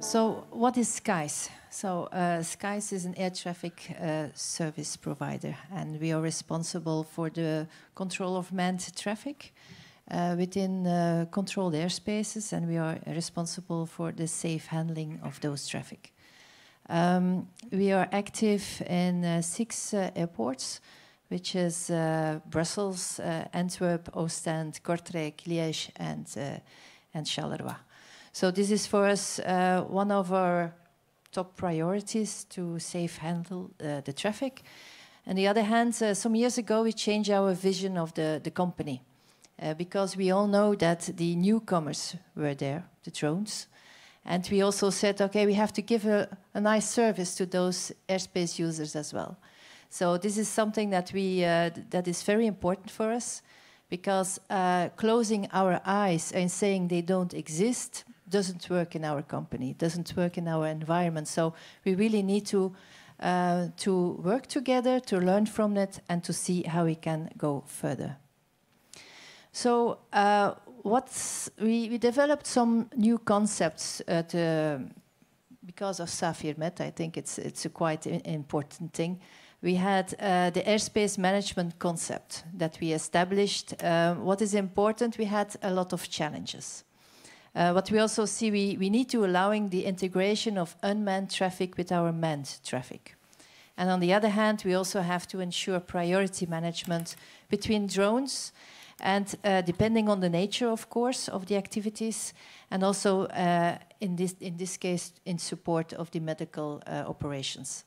So what is skeyes? So skeyes is an air traffic service provider, and we are responsible for the control of manned traffic within controlled airspaces, and we are responsible for the safe handling of those traffic. We are active in 6 airports, which is Brussels, Antwerp, Ostend, Kortrijk, Liège, and Charleroi. So this is for us one of our top priorities, to safe handle the traffic. On the other hand, some years ago we changed our vision of the company because we all know that the newcomers were there, the drones. And we also said, okay, we have to give a nice service to those airspace users as well. So this is something that that is very important for us, because closing our eyes and saying they don't exist doesn't work in our company, doesn't work in our environment. So we really need to work together, to learn from it, and to see how we can go further. So we developed some new concepts because of SAFIR-Med. I think it's a quite important thing. We had the airspace management concept that we established. What is important, we had a lot of challenges. What we also see, we need to allowing the integration of unmanned traffic with our manned traffic. And on the other hand, we also have to ensure priority management between drones, and depending on the nature, of course, of the activities, and also in this case, in support of the medical operations.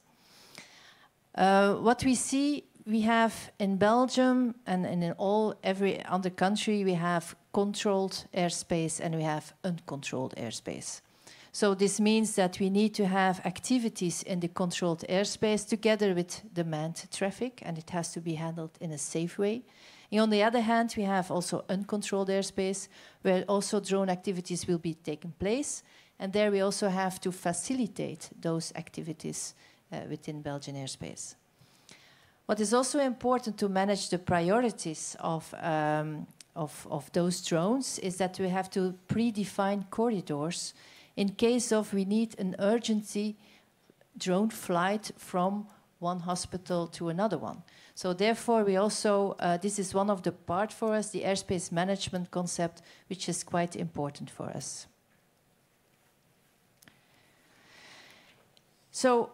What we see, we have in Belgium and in every other country, we have controlled airspace and we have uncontrolled airspace. So this means that we need to have activities in the controlled airspace together with the manned traffic, and it has to be handled in a safe way. And on the other hand, we have also uncontrolled airspace, where also drone activities will be taking place, and there we also have to facilitate those activities within Belgian airspace. What is also important to manage the priorities of those drones is that we have to predefine corridors in case of we need an urgency drone flight from one hospital to another one. So therefore we also, this is one of the part for us, the airspace management concept, which is quite important for us. So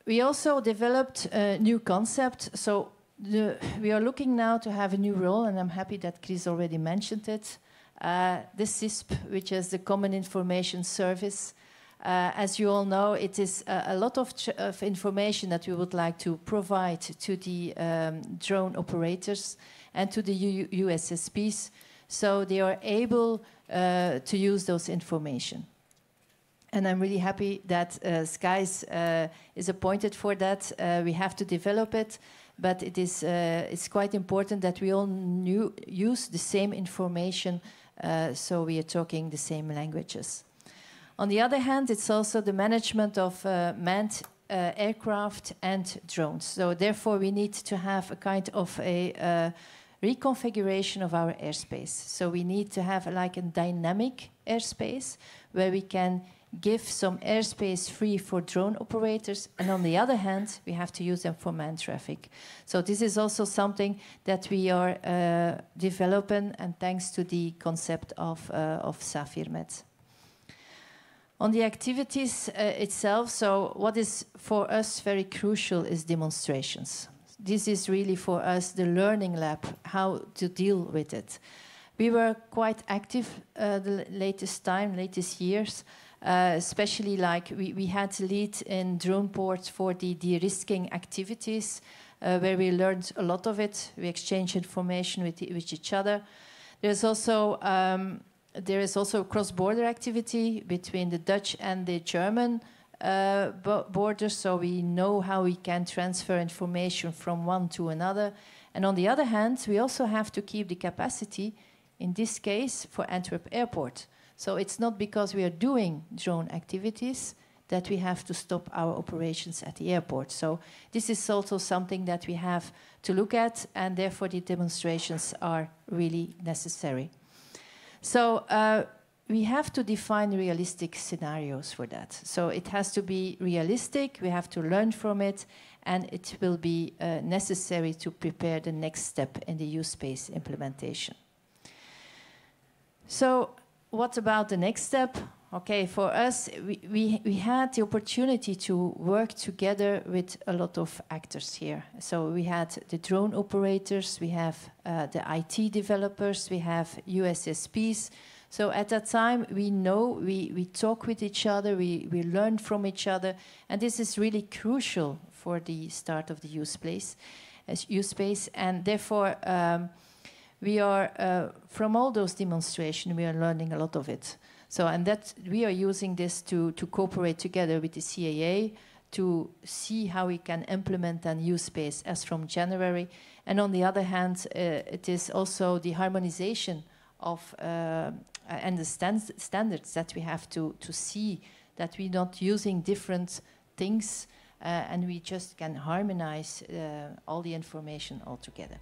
we also developed a new concept. So we are looking now to have a new role, and I'm happy that Chris already mentioned it. The CISP, which is the Common Information Service. As you all know, it is a lot of information that we would like to provide to the drone operators and to the USSPs, so they are able to use those information. And I'm really happy that skeyes is appointed for that. We have to develop it, but it's quite important that we all use the same information, so we are talking the same languages. On the other hand, it's also the management of manned aircraft and drones. So therefore, we need to have a kind of a reconfiguration of our airspace. So we need to have like a dynamic airspace where we can give some airspace free for drone operators, and on the other hand, we have to use them for manned traffic. So this is also something that we are developing, and thanks to the concept of SAFIR-Med. On the activities itself, so what is for us very crucial is demonstrations. This is really for us the learning lab, how to deal with it. We were quite active the latest years, especially like we had to lead in drone ports for the de-risking activities, where we learned a lot of it. We exchanged information with each other. There is also cross-border activity between the Dutch and the German borders, so we know how we can transfer information from one to another. And on the other hand, we also have to keep the capacity, in this case, for Antwerp Airport. So it's not because we are doing drone activities that we have to stop our operations at the airport. So this is also something that we have to look at, and therefore the demonstrations are really necessary. So we have to define realistic scenarios for that. So it has to be realistic, we have to learn from it, and it will be necessary to prepare the next step in the use space implementation. So what about the next step? Okay, for us, we had the opportunity to work together with a lot of actors here. So we had the drone operators, we have the IT developers, we have USSPs. So at that time, we talk with each other, we learn from each other, and this is really crucial for the start of the use space, and therefore we are, from all those demonstrations, we are learning a lot of it. So, and that we are using this to cooperate together with the CAA to see how we can implement a use space as from January. And on the other hand, it is also the harmonization of and the standards that we have to see that we're not using different things and we just can harmonize all the information all together.